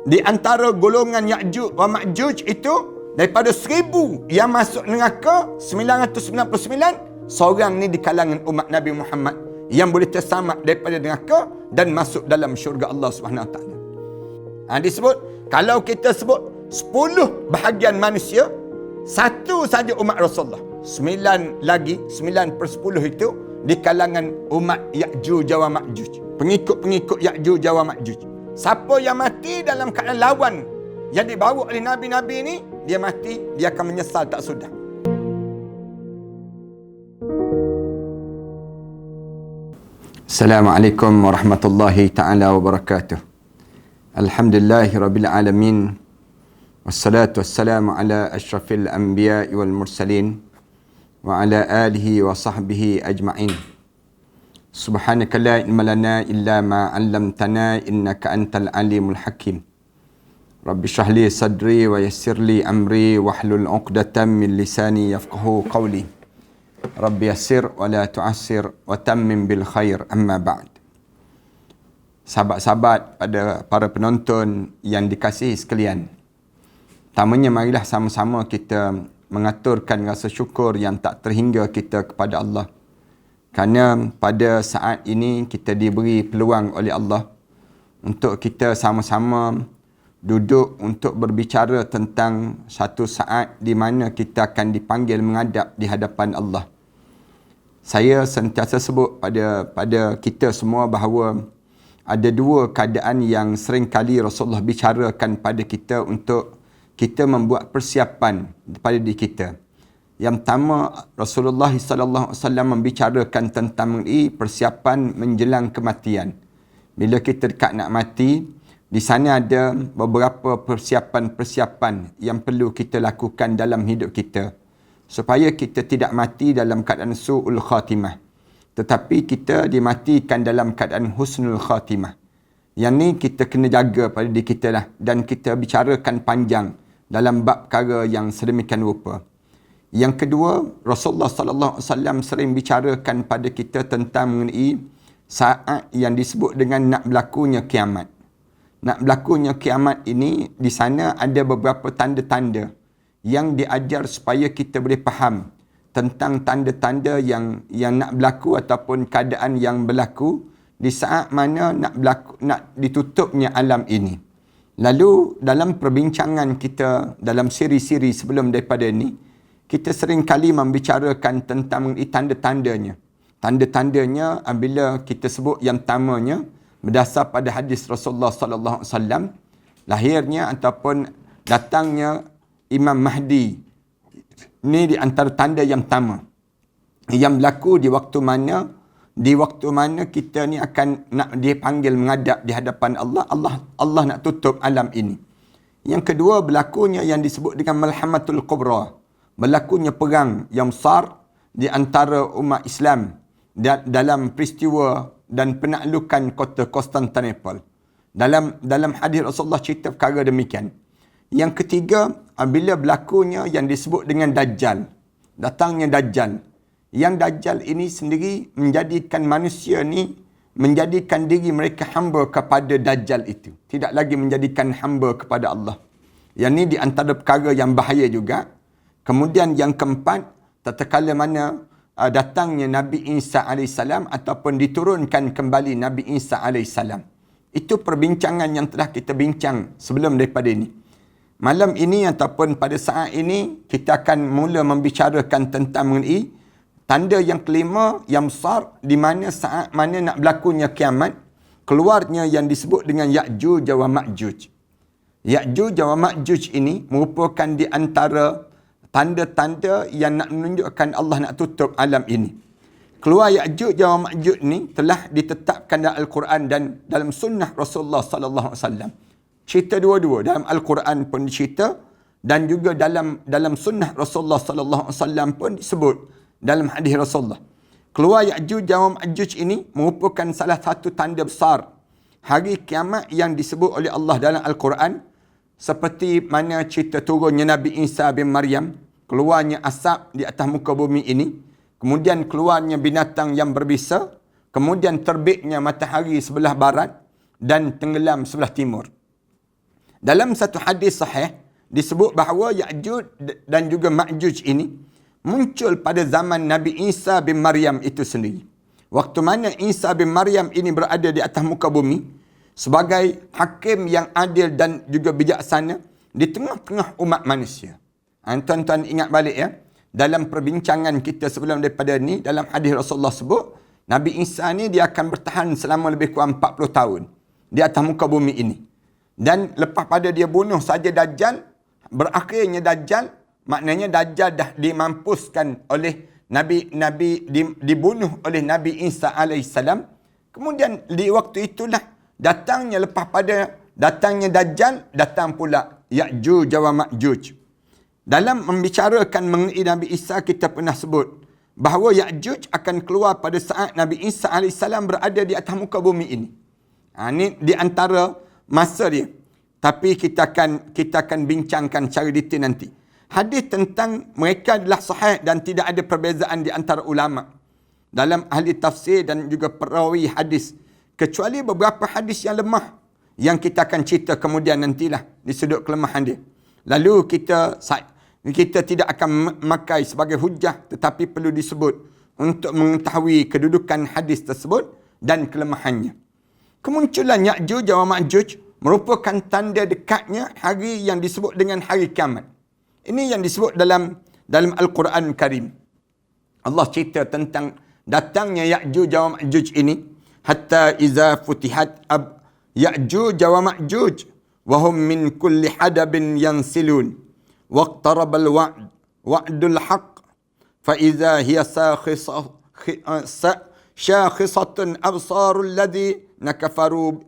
Di antara golongan Ya'juj wa Ma'juj itu, daripada 1000 yang masuk neraka, 999 seorang ni di kalangan umat Nabi Muhammad yang boleh terselamat daripada neraka dan masuk dalam syurga Allah Subhanahu Wa Taala. Disebut, kalau kita sebut 10 bahagian manusia, satu saja umat Rasulullah. 9 lagi, 9/10 itu di kalangan umat Ya'juj wa Ma'juj. Pengikut-pengikut Ya'juj wa Ma'juj. Siapa yang mati dalam keadaan lawan yang dibawa oleh Nabi-Nabi ini, dia mati, dia akan menyesal tak sudah. Assalamualaikum warahmatullahi ta'ala wabarakatuh. Alhamdulillahirabbil alamin. Wassalatu wassalamu ala asyrafil anbiya'i wal mursalin wa ala alihi wa sahbihi ajma'in. Subhanaka la ilma lana illa ma 'allamtana innaka antal alimul hakim. Rabbi shrah li sadri wa yassir li amri wahlul 'uqdatam min lisani yafqahu qawli. Rabbi yassir wa la tu'assir wa tammim bil khair, amma ba'd. Sahabat-sahabat, pada para penonton yang dikasihi sekalian, pertamanya marilah sama-sama kita mengaturkan rasa syukur yang tak terhingga kita kepada Allah. Kerana pada saat ini kita diberi peluang oleh Allah untuk kita sama-sama duduk untuk berbicara tentang satu saat di mana kita akan dipanggil menghadap di hadapan Allah. Saya sentiasa sebut pada kita semua bahawa ada dua keadaan yang sering kali Rasulullah bicarakan pada kita untuk kita membuat persiapan pada diri kita. Yang pertama, Rasulullah SAW membicarakan tentang persiapan menjelang kematian. Bila kita dekat nak mati, di sana ada beberapa persiapan-persiapan yang perlu kita lakukan dalam hidup kita, supaya kita tidak mati dalam keadaan su'ul khatimah, tetapi kita dimatikan dalam keadaan husnul khatimah. Yang ni kita kena jaga pada diri kita lah, dan kita bicarakan panjang dalam bab perkara yang sedemikian rupa. Yang kedua, Rasulullah SAW sering bicarakan pada kita tentang mengenai saat yang disebut dengan nak berlakunya kiamat. Nak berlakunya kiamat ini, di sana ada beberapa tanda-tanda yang diajar supaya kita boleh faham tentang tanda-tanda yang nak berlaku ataupun keadaan yang berlaku di saat mana nak ditutupnya alam ini. Lalu dalam perbincangan kita dalam siri-siri sebelum daripada ini, kita sering kali membicarakan tentang tanda-tandanya. Tanda-tandanya bila kita sebut yang pertamanya berdasar pada hadis Rasulullah sallallahu alaihi wasallam, lahirnya ataupun datangnya Imam Mahdi. Ini di antara tanda yang pertama yang berlaku di waktu mana kita ni akan nak dipanggil menghadap di hadapan Allah nak tutup alam ini. Yang kedua, berlakunya yang disebut dengan Malhamatul Kubra, berlakunya perang yang besar di antara umat Islam dalam peristiwa dan penaklukan kota Konstantinopel. Dalam hadis Rasulullah cerita perkara demikian. Yang ketiga, bila berlakunya yang disebut dengan Dajjal, datangnya Dajjal. Yang Dajjal ini sendiri menjadikan manusia ni, menjadikan diri mereka hamba kepada Dajjal itu, tidak lagi menjadikan hamba kepada Allah. Yang ni di antara perkara yang bahaya juga. Kemudian yang keempat, tatkala mana datangnya Nabi Isa AS ataupun diturunkan kembali Nabi Isa AS. Itu perbincangan yang telah kita bincang sebelum daripada ini. Malam ini ataupun pada saat ini, kita akan mula membicarakan tentang mengenai tanda yang kelima yang besar, di mana saat mana nak berlakunya kiamat, keluarnya yang disebut dengan Ya'juj wa Ma'juj. Ya'juj wa Ma'juj ini merupakan di antara tanda-tanda yang nak menunjukkan Allah nak tutup alam ini. Keluar Ya'juj wa Ma'juj ni telah ditetapkan dalam Al-Quran dan dalam sunnah Rasulullah sallallahu alaihi wasallam. Cerita dua-dua, dalam Al-Quran pun dicerita dan juga dalam sunnah Rasulullah sallallahu alaihi wasallam pun disebut dalam hadis Rasulullah. Keluar Ya'juj wa Ma'juj ini merupakan salah satu tanda besar hari kiamat yang disebut oleh Allah dalam Al-Quran, seperti mana cerita turunnya Nabi Isa bin Maryam, keluarnya asap di atas muka bumi ini, kemudian keluarnya binatang yang berbisa, kemudian terbitnya matahari sebelah barat dan tenggelam sebelah timur. Dalam satu hadis sahih, disebut bahawa Ya'juj dan juga Ma'juj ini muncul pada zaman Nabi Isa bin Maryam itu sendiri. Waktu mana Isa bin Maryam ini berada di atas muka bumi, sebagai hakim yang adil dan juga bijaksana di tengah-tengah umat manusia. Tuan-tuan ingat balik ya, dalam perbincangan kita sebelum daripada ni, dalam hadis Rasulullah sebut, Nabi Isa ni dia akan bertahan selama lebih kurang 40 tahun di atas muka bumi ini. Dan lepas pada dia bunuh saja Dajjal, berakhirnya Dajjal, maknanya Dajjal dah dimampuskan oleh dibunuh oleh Nabi Isa alaihissalam. Kemudian di waktu itulah datangnya, lepas pada datangnya Dajjal, datang pula Ya'juj wa Ma'juj. Dalam membicarakan mengenai Nabi Isa, kita pernah sebut bahawa Ya'juj akan keluar pada saat Nabi Isa AS berada di atas muka bumi ini. Ini di antara masa dia. Tapi kita akan bincangkan secara detail nanti. Hadis tentang mereka adalah sahih dan tidak ada perbezaan di antara ulama dalam ahli tafsir dan juga perawi hadis, kecuali beberapa hadis yang lemah yang kita akan cerita kemudian nantilah di sudut kelemahan dia. Lalu kita tidak akan memakai sebagai hujah, tetapi perlu disebut untuk mengetahui kedudukan hadis tersebut dan kelemahannya. Kemunculan Ya'juj wa Ma'juj merupakan tanda dekatnya hari yang disebut dengan hari kiamat. Ini yang disebut dalam Al-Quran Karim. Allah cerita tentang datangnya Ya'juj wa Ma'juj ini. Hatta iza futihat Ya'juj wa Ma'juj wa hum min kulli hadabin yansilun. Waqtarabal wa'dul haqq fa iza hiya syakhisatun absarul ladhi nakafaru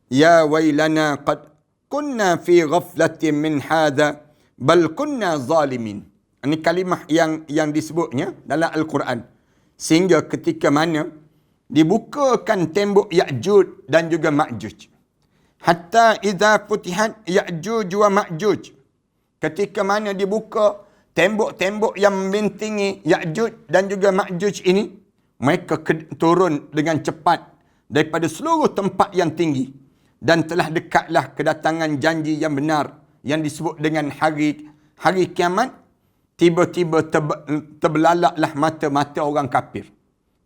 ya wailana qad kunna fi ghaflatin min hadha bal kunna zalimin. Ini kalimah yang disebutnya dalam Al-Quran. Sehingga ketika mana dibukakan tembok Ya'juj dan juga Ma'juj. Hatta idza futihat Ya'juj wa Ma'juj. Ketika mana dibuka tembok-tembok yang membintingi Ya'juj dan juga Ma'juj ini, mereka turun dengan cepat daripada seluruh tempat yang tinggi. Dan telah dekatlah kedatangan janji yang benar yang disebut dengan hari kiamat. Tiba-tiba terbelalaklah mata-mata orang kafir.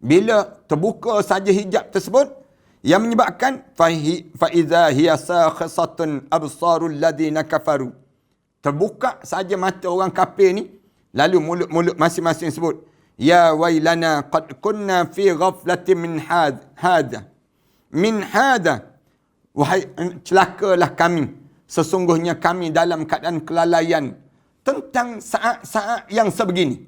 Bila terbuka saja hijab tersebut, yang menyebabkan faiza hiya sakhisatun absarul ladina kafaru. Terbuka saja mata orang kafir ni, lalu mulut-mulut masing-masing sebut, ya wailana qad kunna fi ghaflatin min hadha. Min hadha, wahai celakalah kami, sesungguhnya kami dalam keadaan kelalaian tentang saat-saat yang sebegini.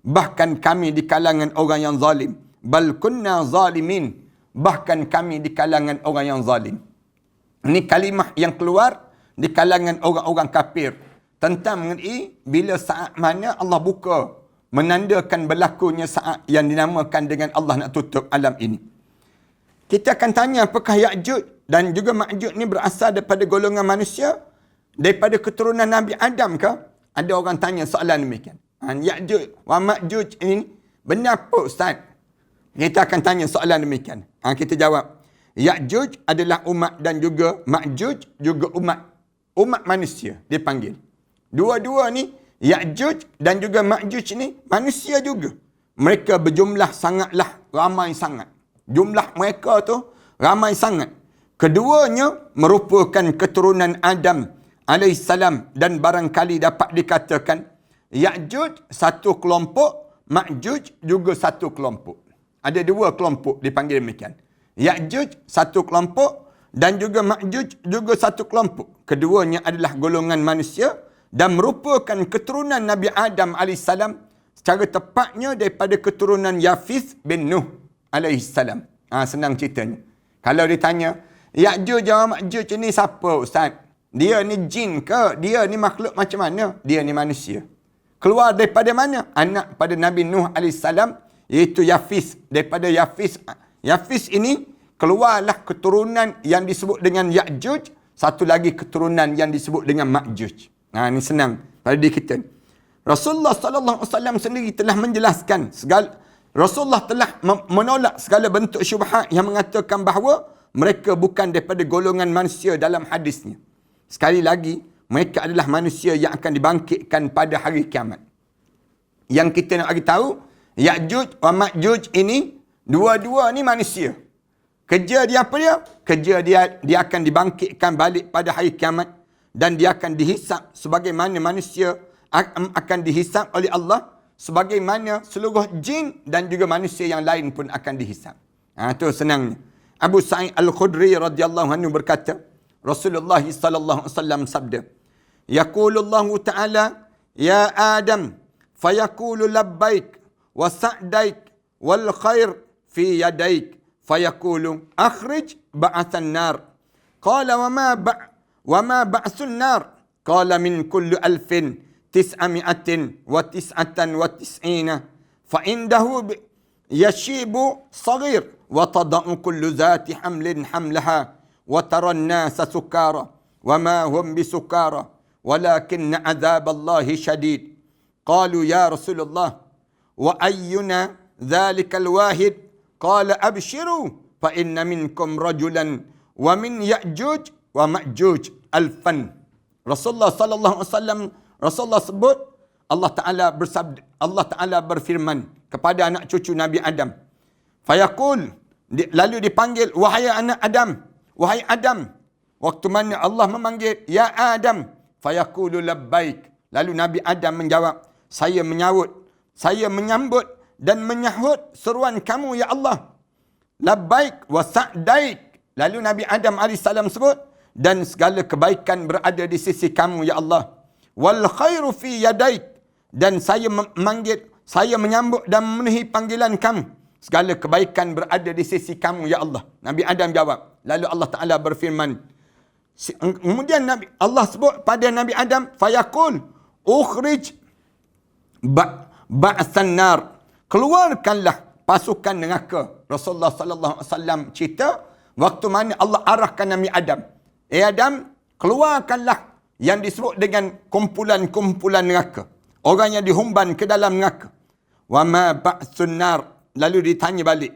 Bahkan kami di kalangan orang yang zalim. Bal kunna zalimin. Bahkan kami di kalangan orang yang zalim. Ini kalimah yang keluar di kalangan orang-orang kafir tentang mengenai bila saat mana Allah buka, menandakan berlakunya saat yang dinamakan dengan Allah nak tutup alam ini. Kita akan tanya, apakah Ya'juj dan juga Ma'juj ni berasal daripada golongan manusia, daripada keturunan Nabi Adam ke? Ada orang tanya soalan demikian. Ya'juj wa Ma'juj ini benar apa Ustaz? Kita akan tanya soalan demikian. Kita jawab. Ya'juj adalah umat dan juga Ma'juj juga umat manusia dipanggil. Dua-dua ni, Ya'juj dan juga Ma'juj ni manusia juga. Mereka berjumlah sangatlah ramai sangat. Jumlah mereka tu ramai sangat. Keduanya merupakan keturunan Adam alaihissalam dan barangkali dapat dikatakan Ya'juj satu kelompok, Ma'juj juga satu kelompok. Ada dua kelompok dipanggil demikian. Ya'juj satu kelompok dan juga Ma'juj juga satu kelompok. Keduanya adalah golongan manusia dan merupakan keturunan Nabi Adam alaihissalam, secara tepatnya daripada keturunan Yafith bin Nuh alaihissalam. Senang ceritanya. Kalau ditanya, Ya'juj dan Ma'juj ni siapa Ustaz? Dia ni jin ke? Dia ni makhluk macam mana? Dia ni manusia. Keluar daripada mana? Anak pada Nabi Nuh AS, iaitu Yafis. Daripada Yafis ini, keluarlah keturunan yang disebut dengan Ya'juj. Satu lagi keturunan yang disebut dengan Ma'juj. Ini senang pada diri kita. Rasulullah SAW sendiri telah menjelaskan Rasulullah telah menolak segala bentuk syubhat yang mengatakan bahawa mereka bukan daripada golongan manusia dalam hadisnya. Sekali lagi, mereka adalah manusia yang akan dibangkitkan pada hari kiamat. Yang kita nak bagi tahu, Ya'juj wa Ma'juj ini, dua-dua ni manusia. Kerja dia apa dia? Kerja dia akan dibangkitkan balik pada hari kiamat. Dan dia akan dihisap sebagaimana manusia akan dihisap oleh Allah. Sebagaimana seluruh jin dan juga manusia yang lain pun akan dihisap. Itu senangnya. Abu Sa'id Al-Khudri radhiyallahu anhu berkata, Rasulullah sallallahu alaihi wasallam sabda, Yaqulullahu ta'ala, Ya Adam, fayaqulu labbaik wa sa'daik wal khair fi yadaik, fayaqulu akhrij ba'athan nar. Qala wa ma ba'sun nar? Qala min kulli alfin tis'ami'atin wa tis'atan wa tis'ina fa indahu yashibu saghir wa tada'u kullu zati hamlin hamlaha wa tara an-nasa sukara wa ma hum bisukara walakinna 'adzaballahi shadid. Qalu ya Rasulullah wa ayyuna dhalika al-wahid? Qala abshiru fa inna minkum rajulan wa min Ya'juj wa Ma'juj alfan. Rasulullah sallallahu alaihi wasallam Rasulullah sebut, Allah Ta'ala berfirman kepada anak cucu Nabi Adam. Fayaqul, lalu dipanggil, wahai anak Adam, wahai Adam. Waktu mana Allah memanggil, ya Adam. Fayaqulu labbaik. Lalu Nabi Adam menjawab, saya menyambut dan menyahut seruan kamu ya Allah. Labbaik wa sa'daik. Lalu Nabi Adam AS sebut, dan segala kebaikan berada di sisi kamu ya Allah. Wal khairu fi yadaik. Dan saya menyambut dan memenuhi panggilan kamu. Segala kebaikan berada di sisi kamu ya Allah. Nabi Adam jawab. Lalu Allah Ta'ala berfirman. Kemudian Allah sebut pada Nabi Adam, fayaqul ukhrij ba'san nar. Keluarkanlah pasukan neraka. Rasulullah sallallahu alaihi wasallam cerita waktu mana Allah arahkan Nabi Adam. Adam, keluarkanlah yang disebut dengan kumpulan-kumpulan neraka. Orang yang dihumban ke dalam neraka. Wa ma ba'sun nar. Lalu ditanya balik,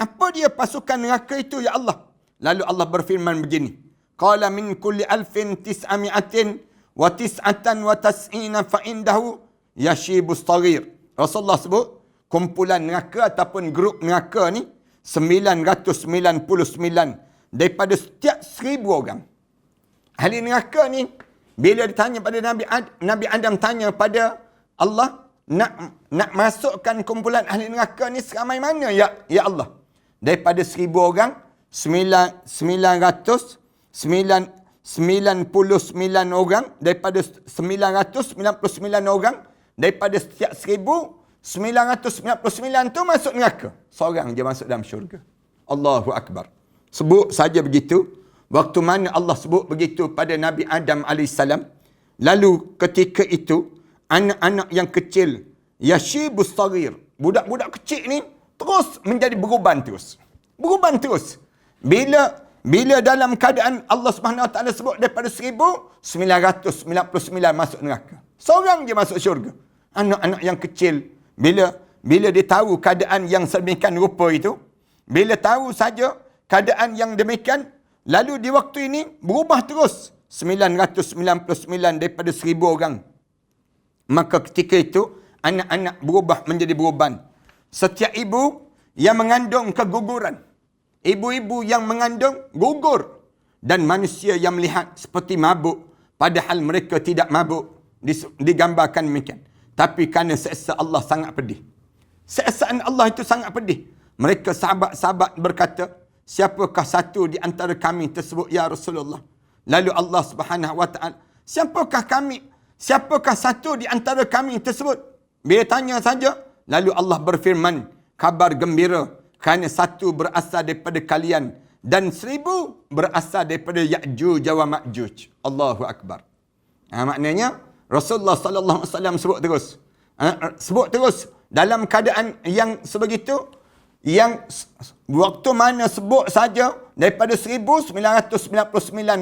apa dia pasukan neraka itu ya Allah? Lalu Allah berfirman begini. Qala min kulli alfin tis'ami'atin wa tis'atan wa tas'ina fa indahu yashibus saghir. Rasulullah sebut, kumpulan neraka ataupun grup neraka ni 999 daripada setiap 1000 orang. Ahli neraka ni bila ditanya pada Nabi Adam tanya pada Allah, nak masukkan kumpulan ahli neraka ni seramai mana ya Allah? Daripada 1000 orang, 999 orang, daripada 999 orang, daripada setiap 1999 tu masuk neraka. Seorang je masuk dalam syurga. Allahu Akbar. Sebut saja begitu. Waktu mana Allah sebut begitu pada Nabi Adam AS. Lalu ketika itu, anak-anak yang kecil, yashibus saghir, budak-budak kecil ni terus menjadi beruban terus. Beruban terus. Bila dalam keadaan Allah Subhanahu Wa Taala sebut daripada 1999 masuk neraka. Seorang je masuk syurga. Anak-anak yang kecil, bila dia tahu keadaan yang sedemikian rupa itu, bila tahu saja keadaan yang demikian, lalu di waktu ini berubah terus 999 daripada 1000 orang. Maka ketika itu anak-anak berubah menjadi beruban. Setiap ibu yang mengandung keguguran, ibu-ibu yang mengandung gugur, dan manusia yang melihat seperti mabuk padahal mereka tidak mabuk, digambarkan demikian. Tapi kerana seksa Allah sangat pedih. Seksaan Allah itu sangat pedih. Mereka sahabat-sahabat berkata, siapakah satu di antara kami tersebut ya Rasulullah? Lalu Allah Subhanahu Wa Taala, siapakah satu di antara kami tersebut? Bila tanya saja, lalu Allah berfirman, kabar gembira, kerana satu berasal daripada kalian dan 1000 berasal daripada Ya'juj wa Ma'juj. Allahu Akbar. Maknanya Rasulullah sallallahu alaihi wasallam sebut terus dalam keadaan yang sebegitu, yang waktu mana sebut saja daripada 1999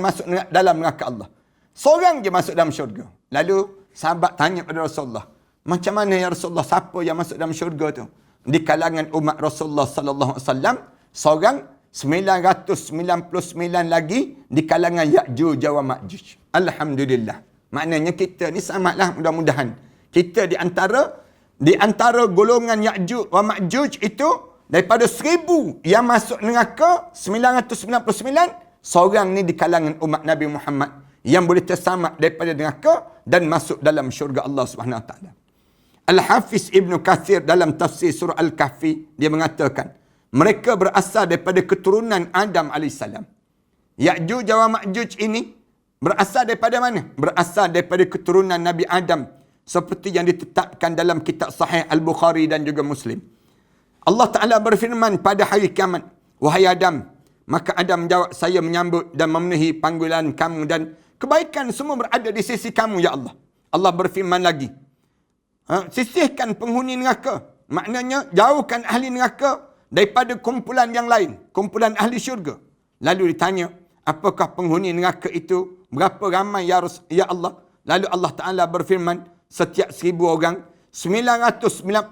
masuk dalam neraka Allah. Seorang je masuk dalam syurga. Lalu sahabat tanya pada Rasulullah, macam mana ya Rasulullah, siapa yang masuk dalam syurga tu? Di kalangan umat Rasulullah sallallahu alaihi wasallam, seorang 999 lagi di kalangan Ya'juj wa Ma'juj. Alhamdulillah. Maknanya kita ni selamatlah, mudah-mudahan. Kita di antara golongan Ya'juj wa Ma'juj itu, daripada 1000 yang masuk neraka, 999, seorang ni di kalangan umat Nabi Muhammad yang boleh terselamat daripada neraka dan masuk dalam syurga Allah Subhanahu Wa Taala. Al-Hafiz Ibn Kathir dalam tafsir surah Al-Kahfi, dia mengatakan, mereka berasal daripada keturunan Adam AS. Ya'juj wa Ma'juj ini berasal daripada mana? Berasal daripada keturunan Nabi Adam, seperti yang ditetapkan dalam kitab Sahih Al-Bukhari dan juga Muslim. Allah Ta'ala berfirman pada hari kiamat, wahai Adam, maka Adam menjawab, saya menyambut dan memenuhi panggilan kamu dan kebaikan semua berada di sisi kamu, ya Allah. Allah berfirman lagi, sisihkan penghuni neraka. Maknanya, jauhkan ahli neraka daripada kumpulan yang lain, kumpulan ahli syurga. Lalu ditanya, apakah penghuni neraka itu? Berapa ramai ya Allah? Lalu Allah Ta'ala berfirman, setiap 1000 orang, 999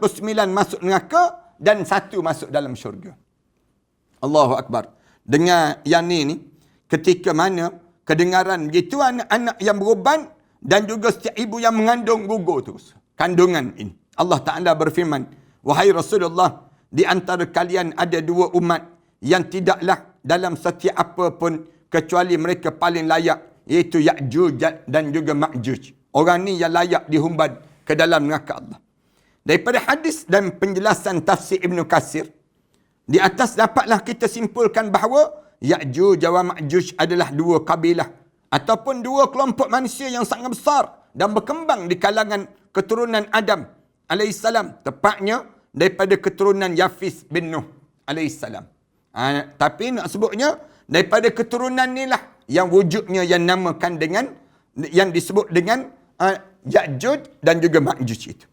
masuk neraka dan 1 masuk dalam syurga. Allahu Akbar. Dengar yang ni, ketika mana kedengaran begitu, anak-anak yang beruban dan juga setiap ibu yang mengandung gugur terus kandungan ini. Allah Ta'ala berfirman, wahai Rasulullah, di antara kalian ada 2 umat yang tidaklah dalam setiap apa pun kecuali mereka paling layak, iaitu Ya'juj dan juga Ma'juj. Orang ni yang layak dihumban ke dalam neraka Allah. Daripada hadis dan penjelasan tafsir Ibn Kathir, di atas dapatlah kita simpulkan bahawa Ya'juj wa Ma'juj adalah 2 kabilah ataupun 2 kelompok manusia yang sangat besar dan berkembang di kalangan keturunan Adam AS. Tepatnya daripada keturunan Yafis bin Nuh AS. Tapi nak sebutnya daripada keturunan ni lah yang wujudnya yang namakan dengan, yang disebut dengan Ya'juj dan juga Ma'juj itu.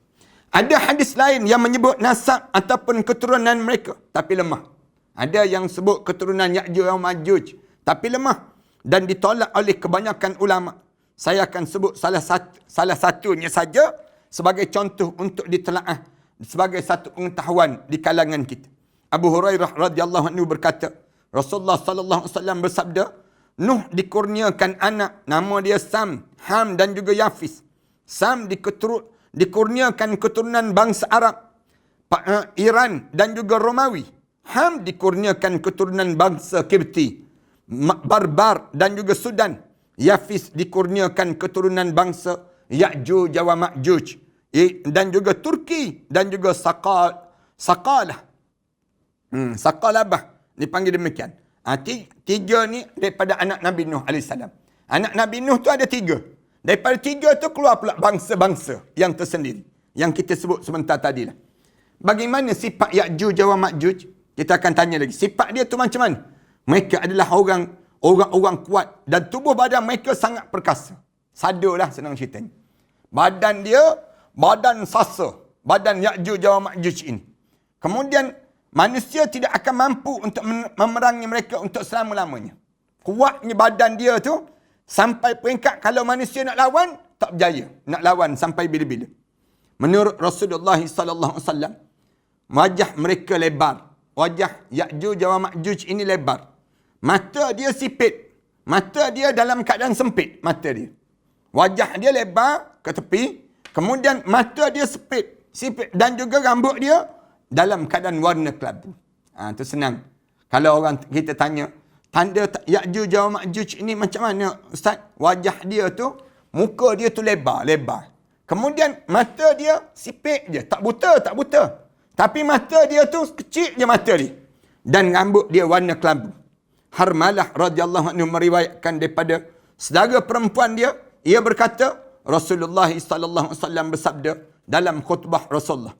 Ada hadis lain yang menyebut nasab ataupun keturunan mereka, tapi lemah. Ada yang sebut keturunan Ya'juj dan Ma'juj, tapi lemah dan ditolak oleh kebanyakan ulama. Saya akan sebut salah satunya saja sebagai contoh untuk ditelaah sebagai satu pengetahuan di kalangan kita. Abu Hurairah radhiyallahu anhu berkata, Rasulullah sallallahu alaihi wasallam bersabda, Nuh dikurniakan anak, nama dia Sam, Ham dan juga Yafis. Sam dikurniakan keturunan bangsa Arab, Iran dan juga Romawi. Ham dikurniakan keturunan bangsa Kipti, Barbar dan juga Sudan. Yafis dikurniakan keturunan bangsa Ya'juj wa Ma'juj dan juga Turki dan juga Saqalah. Saqalabah dipanggil demikian. 3 ni daripada anak Nabi Nuh AS. Anak Nabi Nuh tu ada 3. Daripada 3 tu keluar pula bangsa-bangsa yang tersendiri, yang kita sebut sebentar tadi lah. Bagaimana sifat Ya'juj wa Ma'juj? Kita akan tanya lagi. Sifat dia tu macam mana? Mereka adalah orang kuat dan tubuh badan mereka sangat perkasa. Sadarlah senang ceritanya. Badan dia, badan sasa. Badan Ya'juj wa Ma'juj ini. Kemudian, manusia tidak akan mampu untuk memerangi mereka untuk selama-lamanya. Kuatnya badan dia tu, sampai peringkat kalau manusia nak lawan, tak berjaya. Nak lawan sampai bila-bila. Menurut Rasulullah SAW, wajah mereka lebar. Wajah Ya'juj wa Ma'juj ini lebar. Mata dia sipit. Mata dia dalam keadaan sempit. Mata dia. Wajah dia lebar ke tepi. Kemudian mata dia sipit. Dan juga rambut dia dalam keadaan warna kelabu. Itu senang. Kalau orang kita tanya, tanda Ya'juj wa Ma'juj ini macam mana, Ustaz? Wajah dia tu, muka dia tu lebar. Kemudian mata dia sipit je. Tak buta. Tapi mata dia tu kecil je mata dia. Dan rambut dia warna kelabu. Harmalah radhiyallahu anhu meriwayatkan daripada saudara perempuan dia, ia berkata, Rasulullah sallallahu alaihi wasallam bersabda dalam khutbah Rasulullah,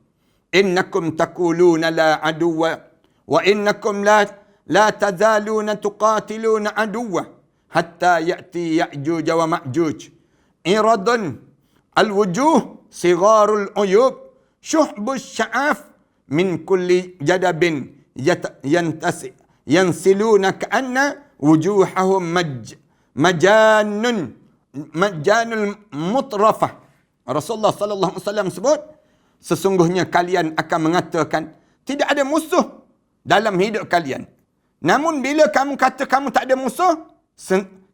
innakum taquluna la aduwa wa innakum la tazaluna tuqatiluna aduwa hatta ya'ti Ya'juj wa Ma'juj iradun alwujuh sigharul uyub syuhbus sya'af min kulli jadabin yansiluna ka'anna wujuhahum majanul mutrafah. Rasulullah sallallahu alaihi wasallam sebut, sesungguhnya kalian akan mengatakan tidak ada musuh dalam hidup kalian. Namun bila kamu kata kamu tak ada musuh,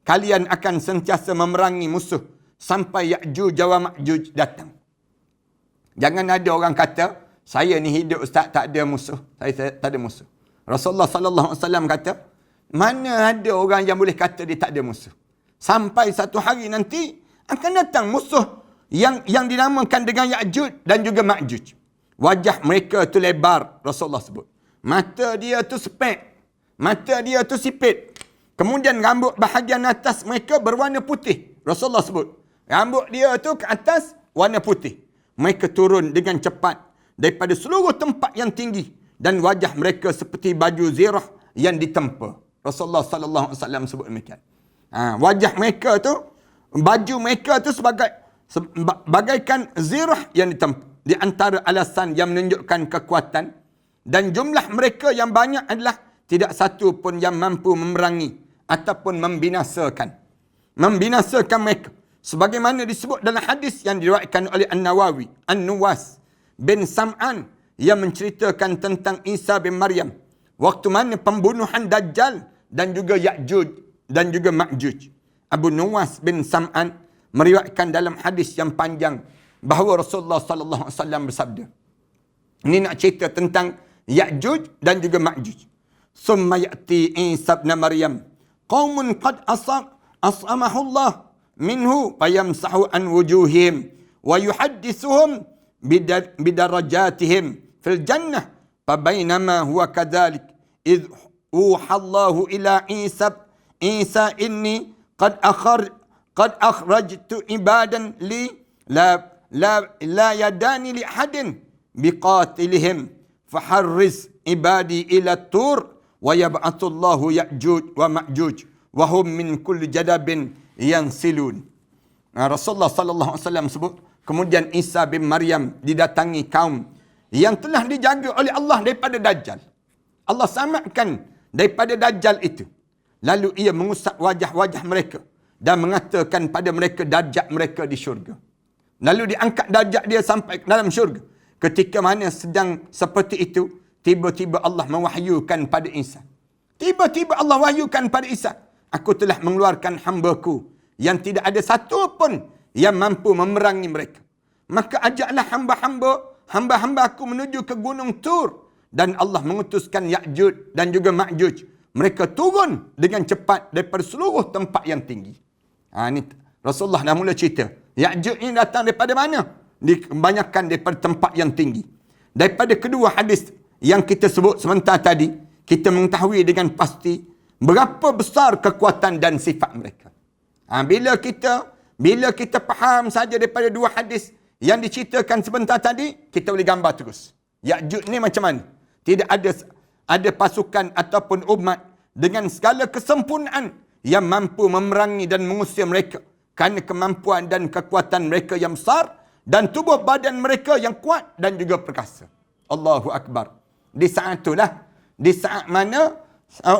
kalian akan sentiasa memerangi musuh sampai Ya'juj wa Ma'juj datang. Jangan ada orang kata, saya ni hidup ustaz tak ada musuh. Saya tak ada musuh. Rasulullah sallallahu alaihi wasallam kata, mana ada orang yang boleh kata dia tak ada musuh. Sampai satu hari nanti akan datang musuh yang dinamakan dengan Ya'juj dan juga Ma'juj. Wajah mereka tu lebar, Rasulullah sebut. Mata dia tu sepek. Mata dia tu sipit. Kemudian rambut bahagian atas mereka berwarna putih. Rasulullah sebut. Rambut dia tu ke atas warna putih. Mereka turun dengan cepat daripada seluruh tempat yang tinggi. Dan wajah mereka seperti baju zirah yang ditempa. Rasulullah sallallahu alaihi wasallam sebut demikian. Wajah mereka tu, baju mereka tu bagaikan zirah yang ditempa. Di antara alasan yang menunjukkan kekuatan dan jumlah mereka yang banyak adalah tidak satu pun yang mampu memerangi ataupun membinasakan. Membinasakan mereka. Sebagaimana disebut dalam hadis yang diriwayatkan oleh An-Nawawi, An-Nuwas bin Sam'an yang menceritakan tentang Isa bin Maryam. Waktu mana pembunuhan Dajjal dan juga Ya'juj dan juga Ma'juj. Abu Nuwas bin Sam'an meriwayatkan dalam hadis yang panjang bahawa Rasulullah sallallahu alaihi wasallam bersabda. Ini nak cerita tentang Ya'juj dan juga Ma'juj. Summa ya'ti Isa bin Maryam qaumun qad asamahu Allah minhu fayamsahu an wujuhihim wa yuhaddithuhum bidarajatihim fil jannah fabainama huwa kadzalik idh uhallahu ila Isa inni qad akhrajtu ibadan li la yadani li ahadin biqatilihim faharriz ibadi ila tur wa yab'atullahu Ya'juj wa Ma'juj wa hum min kulli jadabin yansilun. Rasulullah sallallahu alaihi wasallam sebut, kemudian Isa bin Maryam didatangi kaum yang telah dijaga oleh Allah daripada Dajjal. Allah selamatkan daripada Dajjal itu. Lalu ia mengusap wajah-wajah mereka dan mengatakan pada mereka darjat mereka di syurga. Lalu diangkat darjat dia sampai ke dalam syurga. Ketika mana sedang seperti itu, tiba-tiba Allah mewahyukan pada Isa. Tiba-tiba Allah wahyukan pada Isa, aku telah mengeluarkan hamba-Ku yang tidak ada satu pun yang mampu memerangi mereka. Maka ajaklah hamba-hamba-Aku menuju ke gunung Tur. Dan Allah mengutuskan Ya'juj dan juga Ma'juj. Mereka turun dengan cepat daripada seluruh tempat yang tinggi. Ini Rasulullah dah mula cerita. Ya'juj ini datang daripada mana? Kebanyakan daripada tempat yang tinggi. Daripada kedua hadis yang kita sebut sebentar tadi, kita mengetahui dengan pasti berapa besar kekuatan dan sifat mereka. Bila kita faham saja daripada dua hadis yang diceritakan sebentar tadi, kita boleh gambar terus. Ya'juj ni macam mana? Tidak ada pasukan ataupun umat dengan segala kesempurnaan yang mampu memerangi dan mengusir mereka. Kerana kemampuan dan kekuatan mereka yang besar dan tubuh badan mereka yang kuat dan juga perkasa. Allahu Akbar. Di saat itulah, di saat mana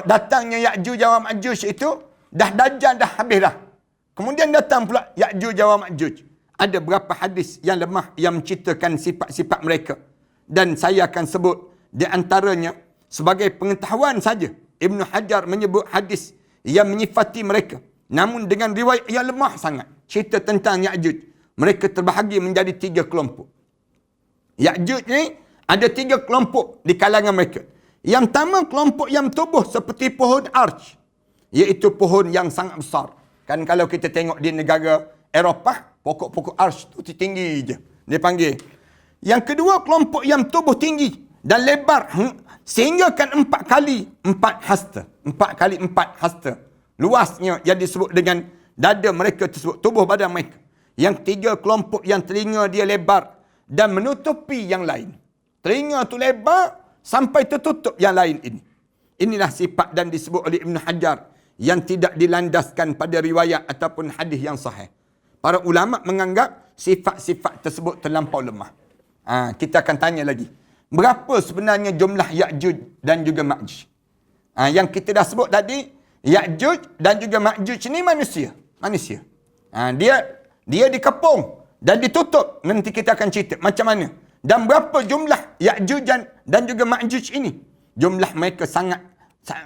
datangnya Ya'juj wa Ma'juj itu, Dajjal dah habis dah. Kemudian datang pula Ya'juj wa Ma'juj. Ada berapa hadis yang lemah yang menceritakan sifat-sifat mereka. Dan saya akan sebut di antaranya sebagai pengetahuan saja. Ibn Hajar menyebut hadis yang menyifati mereka. Namun dengan riwayat yang lemah sangat. Cerita tentang Ya'juj. Mereka terbahagi menjadi 3 kelompok. Ya'juj ni ada 3 kelompok di kalangan mereka. Yang pertama, kelompok yang tumbuh seperti pohon arch. Iaitu pohon yang sangat besar. Kan kalau kita tengok di negara Eropah, pokok-pokok arch tu tinggi je. Dia panggil. Yang kedua, kelompok yang tumbuh tinggi dan lebar sehingga kan 4 kali 4 hasta. 4 kali 4 hasta. Luasnya yang disebut dengan dada mereka tersebut, tubuh badan mereka. Yang ketiga, kelompok yang telinga dia lebar dan menutupi yang lain. Telinga tu lebar sampai tertutup yang lain ini. Inilah sifat dan disebut oleh Ibn Hajar yang tidak dilandaskan pada riwayat ataupun hadis yang sahih. Para ulama menganggap sifat-sifat tersebut terlampau lemah. Kita akan tanya lagi. Berapa sebenarnya jumlah Ya'juj dan juga Ma'juj? Yang kita dah sebut tadi, Ya'juj dan juga Ma'juj ni manusia. Manusia. Dia dikepung dan ditutup. Nanti kita akan cerita macam mana. Dan berapa jumlah Ya'juj dan juga Ma'juj ini? Jumlah mereka sangat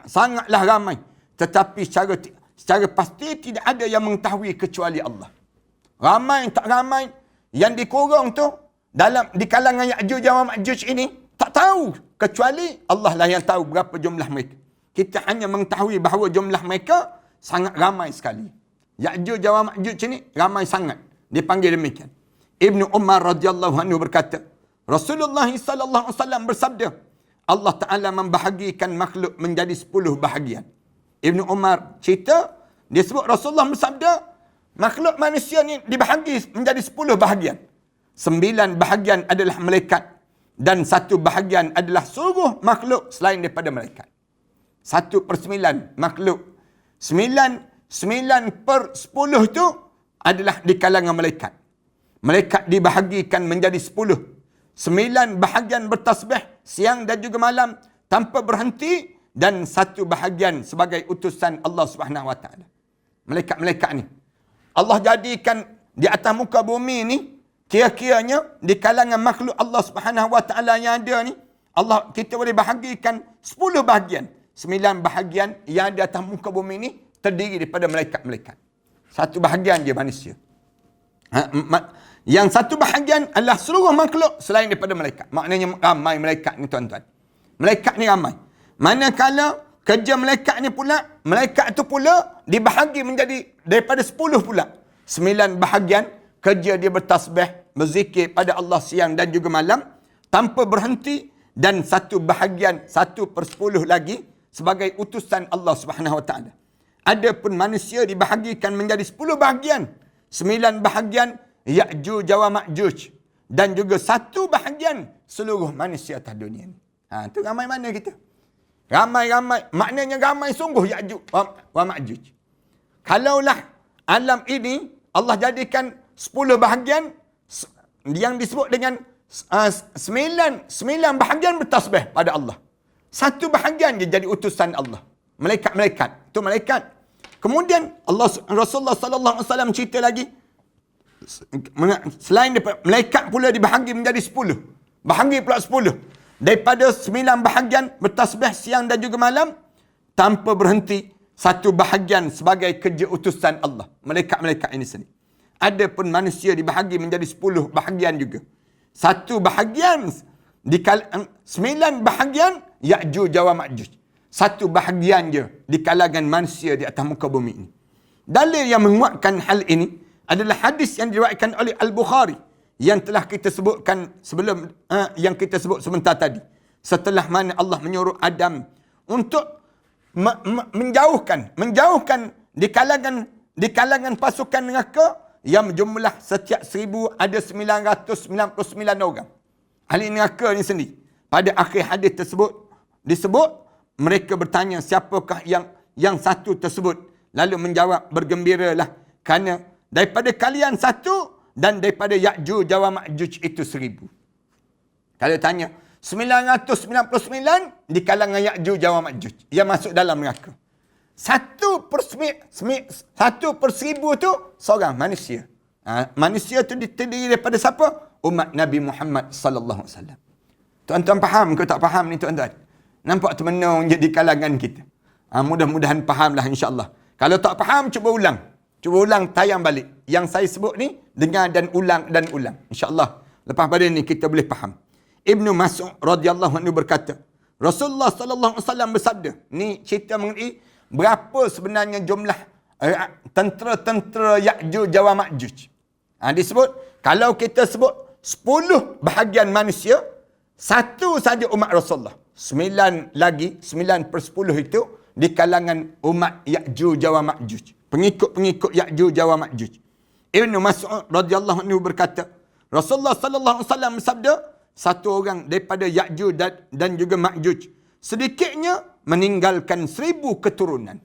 Sangatlah ramai. Tetapi secara pasti tidak ada yang mengetahui kecuali Allah. Ramai tak ramai yang dikurung tu di kalangan Ya'juj dan Ma'juj ini tak tahu, kecuali Allah lah yang tahu berapa jumlah mereka. Kita hanya mengetahui bahawa jumlah mereka sangat ramai sekali. Ya'juj dan Ma'juj ini ramai sangat. Dipanggil demikian. Ibnu Umar radhiyallahu anhu berkata, Rasulullah sallallahu alaihi wasallam bersabda, Allah Ta'ala membahagikan makhluk menjadi 10 bahagian. Ibnu Umar cerita, dia sebut Rasulullah bersabda, makhluk manusia ni dibahagi menjadi 10 bahagian. 9 bahagian adalah malaikat dan 1 bahagian adalah seluruh makhluk selain daripada malaikat. 1/9 makhluk. 9/10 tu adalah di kalangan malaikat. Malaikat dibahagikan menjadi 10. 9 bahagian bertasbih siang dan juga malam tanpa berhenti dan 1 bahagian sebagai utusan Allah Subhanahu Wa Taala. Malaikat-malaikat ni Allah jadikan di atas muka bumi ni, kira-kiranya di kalangan makhluk Allah Subhanahu Wa Taala yang ada ni, Allah kita boleh bahagikan 10 bahagian. 9 bahagian yang ada atas muka bumi ni terdiri daripada malaikat-malaikat. 1 bahagian je manusia. Yang 1 bahagian adalah seluruh makhluk selain daripada malaikat. Maknanya ramai malaikat ni tuan-tuan. Malaikat ni ramai. Manakala kerja malaikat ni pula, malaikat tu pula dibahagi menjadi daripada 10 pula. 9 bahagian kerja dia bertasbih, berzikir pada Allah siang dan juga malam tanpa berhenti, dan 1 bahagian 1/10 lagi sebagai utusan Allah Subhanahu Wa Taala. Adapun manusia dibahagikan menjadi 10 bahagian. 9 bahagian Ya'juj dan Ma'juj dan juga 1 bahagian seluruh manusia atas dunia ni. Tu ramai mana kita? Ramai-ramai. Maknanya ramai sungguh Ya'juj wa Ma'juj. Kalaulah alam ini Allah jadikan 10 bahagian yang disebut dengan 9 bahagian bertasbih pada Allah. 1 bahagian dia jadi utusan Allah. Malaikat-malaikat. Itu malaikat. Kemudian Rasulullah sallallahu alaihi wasallam cerita lagi, selain daripada malaikat pula dibahagi menjadi 10. Bahagi pula 10. Daripada 9 bahagian bertasbih siang dan juga malam tanpa berhenti, 1 bahagian sebagai kerja utusan Allah. Malaikat-malaikat ini sendiri. Adapun manusia dibahagi menjadi 10 bahagian juga. 1 bahagian 9 bahagian Ya'juj dan Ma'juj. 1 bahagian je di kalangan manusia di atas muka bumi ini. Dalil yang menguatkan hal ini adalah hadis yang diriwayatkan oleh Al-Bukhari yang telah kita sebutkan sebelum yang kita sebut sebentar tadi. Setelah mana Allah menyuruh Adam untuk menjauhkan di kalangan pasukan neraka yang berjumlah setiap 1000 ada 999 orang. Ahli neraka ni sendiri. Pada akhir hadis tersebut disebut, mereka bertanya siapakah yang 1 tersebut. Lalu menjawab, bergembiralah kerana daripada kalian 1 dan daripada Ya'juj dan Ma'juj itu 1000. Kalau tanya 999 di kalangan Ya'juj dan Ma'juj yang masuk dalam neraka. 1/1000 tu seorang manusia. Manusia tu terdiri daripada siapa? Umat Nabi Muhammad sallallahu alaihi wasallam. Tuan-tuan faham ke tak faham ni tuan-tuan? Nampak termenung je di kalangan kita. Mudah-mudahan fahamlah insya-Allah. Kalau tak faham, cuba ulang. Cuba ulang, tayang balik. Yang saya sebut ni, dengar dan ulang dan ulang. InsyaAllah, lepas pada ni kita boleh faham. Ibnu Mas'ud radhiyallahu anhu berkata, Rasulullah sallallahu alaihi wasallam bersabda, ni cerita mengenai berapa sebenarnya jumlah tentera Ya'juj dan Ma'juj. Disebut, kalau kita sebut 10 bahagian manusia, 1 saja umat Rasulullah. 9 lagi, 9/10 itu di kalangan umat Ya'juj dan Ma'juj. Pengikut-pengikut Ya'juj dan Ma'juj. Ibnu Mas'ud radhiyallahu anhu berkata, Rasulullah sallallahu alaihi wasallam bersabda, 1 orang daripada Ya'juj dan juga Ma'juj sedikitnya meninggalkan 1000 keturunan.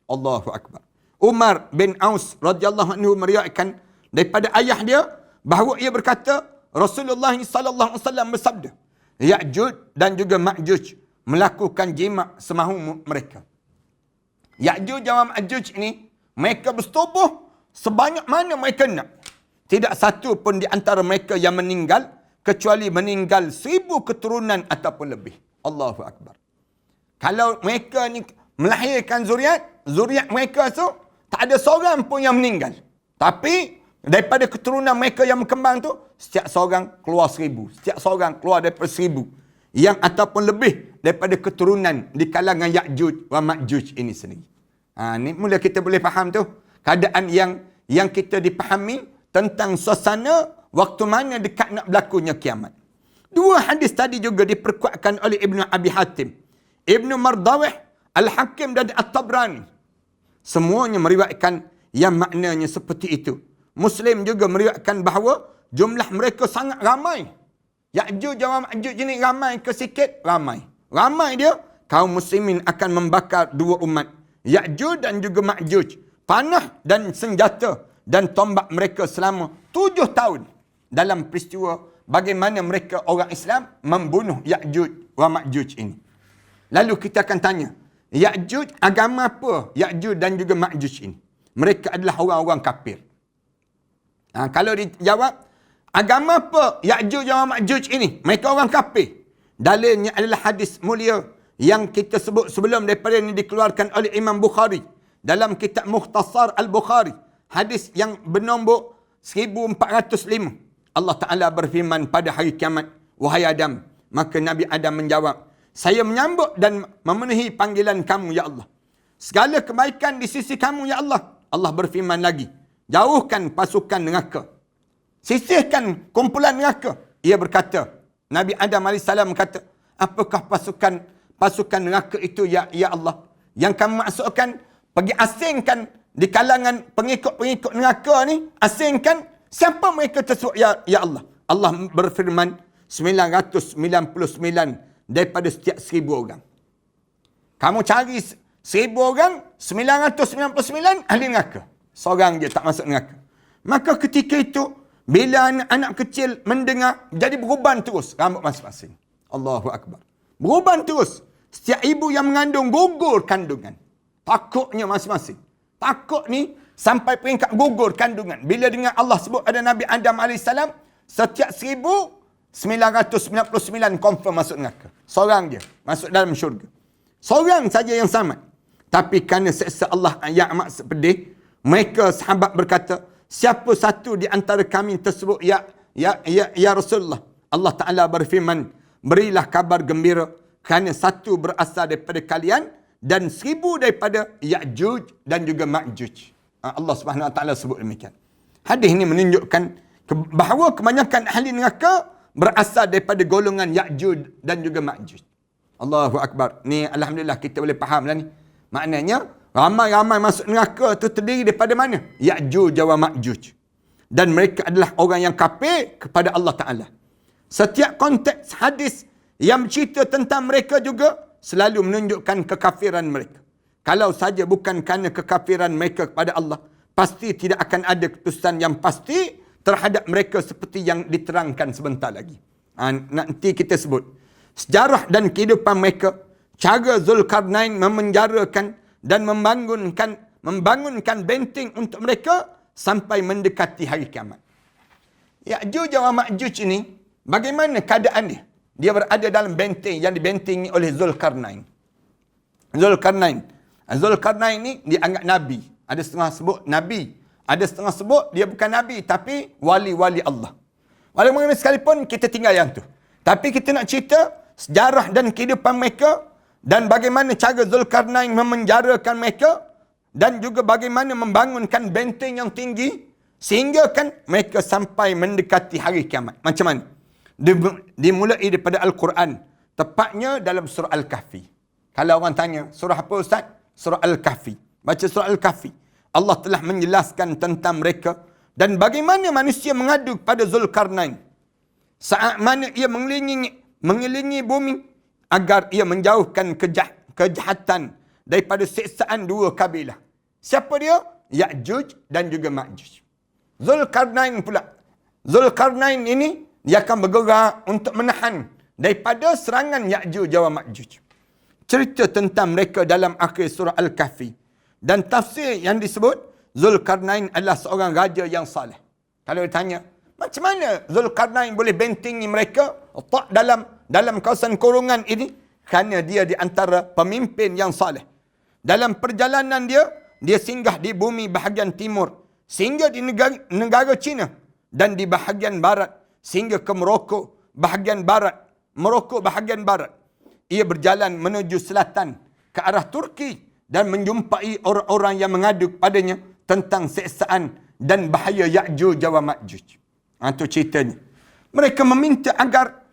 Allahu akbar. Umar bin Aus radhiyallahu anhu meriwayatkan daripada ayah dia bahawa ia berkata, Rasulullah sallallahu alaihi wasallam bersabda, Ya'juj dan juga Ma'juj melakukan jima' semahu mereka. Ya'juj dan Ma'juj ini mereka bersetubuh sebanyak mana mereka nak. Tidak satu pun di antara mereka yang meninggal kecuali meninggal 1000 keturunan ataupun lebih. Allahu akbar. Kalau mereka ni melahirkan zuriat mereka tu tak ada seorang pun yang meninggal. Tapi daripada keturunan mereka yang berkembang tu, setiap seorang keluar 1000. Setiap seorang keluar daripada 1000. Yang ataupun lebih daripada keturunan di kalangan Ya'juj wa Ma'juj ini sendiri. Ni mula kita boleh faham tu. Keadaan yang kita dipahami tentang suasana waktu mana dekat nak berlakunya kiamat. Dua hadis tadi juga diperkuatkan oleh Ibnu Abi Hatim, Ibnu Mardawih, Al-Hakim dan At-Tabrani. Semuanya meriwayatkan yang maknanya seperti itu. Muslim juga meriwayatkan bahawa jumlah mereka sangat ramai. Ya'juj dan Ma'juj ini ramai ke sikit? Ramai. Ramai dia, kaum muslimin akan membakar dua umat. Ya'juj dan juga Ma'juj. Panah dan senjata dan tombak mereka selama 7 tahun. Dalam peristiwa bagaimana mereka orang Islam membunuh Ya'juj wa Ma'juj ini. Lalu kita akan tanya, Ya'juj agama apa Ya'juj dan juga Ma'juj ini? Mereka adalah orang-orang kafir. Kalau dijawab, agama apa Ya'juj dan Ma'juj ini? Mereka orang kafir. Dalilnya adalah hadis mulia yang kita sebut sebelum daripada ini dikeluarkan oleh Imam Bukhari dalam kitab Mukhtasar Al-Bukhari. Hadis yang bernombor 1405. Allah Ta'ala berfirman pada hari kiamat, wahai Adam. Maka Nabi Adam menjawab, saya menyambut dan memenuhi panggilan kamu, ya Allah. Segala kebaikan di sisi kamu, ya Allah. Allah berfirman lagi, jauhkan pasukan neraka. Sisihkan kumpulan neraka. Ia berkata, Nabi Adam AS kata, apakah pasukan neraka itu, ya Allah? Yang kamu maksudkan, pergi asingkan di kalangan pengikut-pengikut neraka ni, asingkan siapa mereka tersebut, ya Allah? Allah berfirman, 999 daripada setiap 1000 orang. Kamu cari 1000 orang, 999 ahli neraka. Seorang je tak masuk neraka. Maka ketika itu, bila anak kecil mendengar, jadi beruban terus rambut masing-masing. Allahu Akbar. Beruban terus. Setiap ibu yang mengandung gugur kandungan. Takutnya masing-masing. Takut ni sampai peringkat gugur kandungan. Bila dengar Allah sebut ada Nabi Adam AS, setiap 1999 confirm masuk neraka. Seorang dia masuk dalam syurga. Seorang saja yang selamat. Tapi kerana seksa Allah yang amat pedih, mereka sahabat berkata, siapa satu di antara kami tersebut ya Rasulullah. Allah Ta'ala berfirman, berilah kabar gembira kerana satu berasal daripada kalian dan 1000 daripada Ya'juj dan juga Ma'juj. Allah Subhanahu Wa Ta'ala sebut demikian. Hadis ini menunjukkan bahawa kebanyakan ahli neraka berasal daripada golongan Ya'juj dan juga Ma'juj. Allahu Akbar. Ni alhamdulillah kita boleh faham lah ni. Maknanya ramai-ramai masuk neraka itu terdiri daripada mana? Ya'juj wa Ma'juj. Dan mereka adalah orang yang kafir kepada Allah Ta'ala. Setiap konteks hadis yang bercerita tentang mereka juga selalu menunjukkan kekafiran mereka. Kalau saja bukan kerana kekafiran mereka kepada Allah, pasti tidak akan ada keputusan yang pasti terhadap mereka seperti yang diterangkan sebentar lagi. Nanti kita sebut sejarah dan kehidupan mereka, cara Zulkarnain memenjarakan dan membangunkan benteng untuk mereka sampai mendekati hari kiamat. Ya'juj dan Ma'juj ini, bagaimana keadaan dia? Dia berada dalam benteng yang dibentengi oleh Zulkarnain. Zulkarnain ni dianggap Nabi. Ada setengah sebut Nabi. Ada setengah sebut dia bukan Nabi, tapi wali-wali Allah. Walaupun sekalipun kita tinggal yang tu. Tapi kita nak cerita sejarah dan kehidupan mereka dan bagaimana cara Zulkarnain memenjarakan mereka dan juga bagaimana membangunkan benteng yang tinggi sehingga kan mereka sampai mendekati hari kiamat. Macam mana? Dimulai daripada Al-Quran. Tepatnya dalam surah Al-Kahfi. Kalau orang tanya, surah apa Ustaz? Surah Al-Kahfi. Baca surah Al-Kahfi. Allah telah menjelaskan tentang mereka dan bagaimana manusia mengadu kepada Zulkarnain. Saat mana ia mengelilingi bumi agar ia menjauhkan kejahatan daripada siksaan dua kabilah. Siapa dia? Ya'juj dan juga Ma'juj. Zulkarnain pula. Zulkarnain ini dia akan bergerak untuk menahan daripada serangan Ya'juj dan Ma'juj. Cerita tentang mereka dalam akhir surah Al-Kahfi. Dan tafsir yang disebut, Zulkarnain adalah seorang raja yang saleh. Kalau ditanya, macam mana Zulkarnain boleh bentengi mereka tak dalam kawasan kurungan ini? kerana dia di antara pemimpin yang saleh. Dalam perjalanan dia singgah di bumi bahagian timur, sehingga di negara China, dan di bahagian barat, sehingga ke Morocco bahagian barat. Ia berjalan menuju selatan ke arah Turki dan menjumpai orang-orang yang mengadu padanya tentang seksaan dan bahaya Ya'juj wa Ma'juj. Itu ceritanya. Mereka meminta agar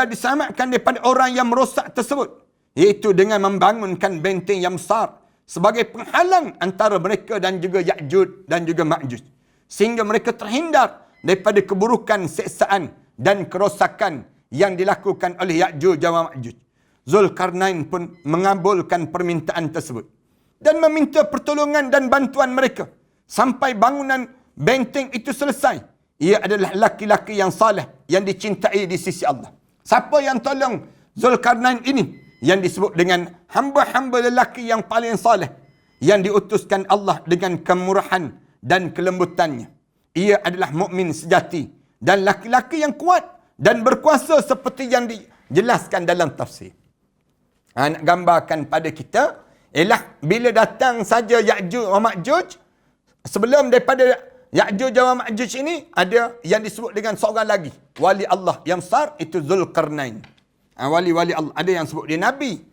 diselamatkan daripada orang yang merosak tersebut, iaitu dengan membangunkan benteng yang besar sebagai penghalang antara mereka dan juga Ya'juj dan juga Ma'juj, sehingga mereka terhindar daripada keburukan, seksaan dan kerosakan yang dilakukan oleh Ya'juj dan Ma'juj. Zulkarnain pun mengabulkan permintaan tersebut dan meminta pertolongan dan bantuan mereka sampai bangunan benteng itu selesai. Ia adalah laki-laki yang saleh yang dicintai di sisi Allah. Siapa yang tolong Zulkarnain ini? Yang disebut dengan hamba-hamba lelaki yang paling saleh, yang diutuskan Allah dengan kemurahan dan kelembutannya. Ia adalah mukmin sejati dan laki-laki yang kuat dan berkuasa seperti yang dijelaskan dalam tafsir. Nak gambarkan pada kita, ialah bila datang saja Ya'juj wa Ma'juj, sebelum daripada Ya'juj wa Ma'juj ini, ada yang disebut dengan seorang lagi, wali Allah yang besar, itu Zulkarnain. Wali-wali Allah. Ada yang sebut dia Nabi.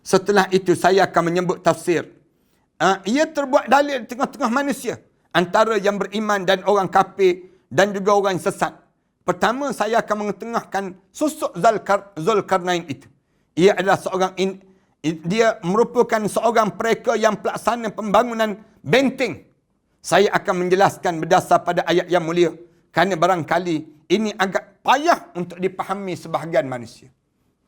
Setelah itu saya akan menyebut tafsir. Ia terbuat dalil di tengah-tengah manusia, antara yang beriman dan orang kafir dan juga orang sesat. Pertama, saya akan mengetengahkan susuk Zulkarnain itu. Ia adalah dia merupakan seorang mereka yang pelaksana pembangunan benteng. Saya akan menjelaskan berdasar pada ayat yang mulia, kerana barangkali ini agak payah untuk dipahami sebahagian manusia.